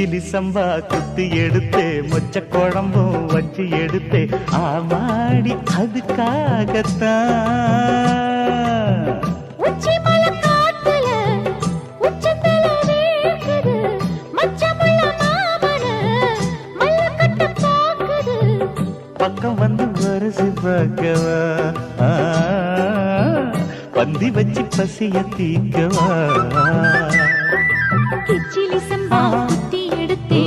கிச்சிலி சம்பா குத்தி எடுத்தே மொச்ச குழம்பும் வச்சு எடுத்தே ஆமாடி அதுக்காகத்தான் உச்சி மலை காத்துல உச்சந்தல வேர்க்குது மச்சமுள்ள மாமன மல்லக்கட்ட பாக்குது பக்கம் வந்து வருசி பார்க்கவா பந்தி வச்சு பசிய தீக்கவா கிச்சிலி சம்பா குத்தி எடுத்தே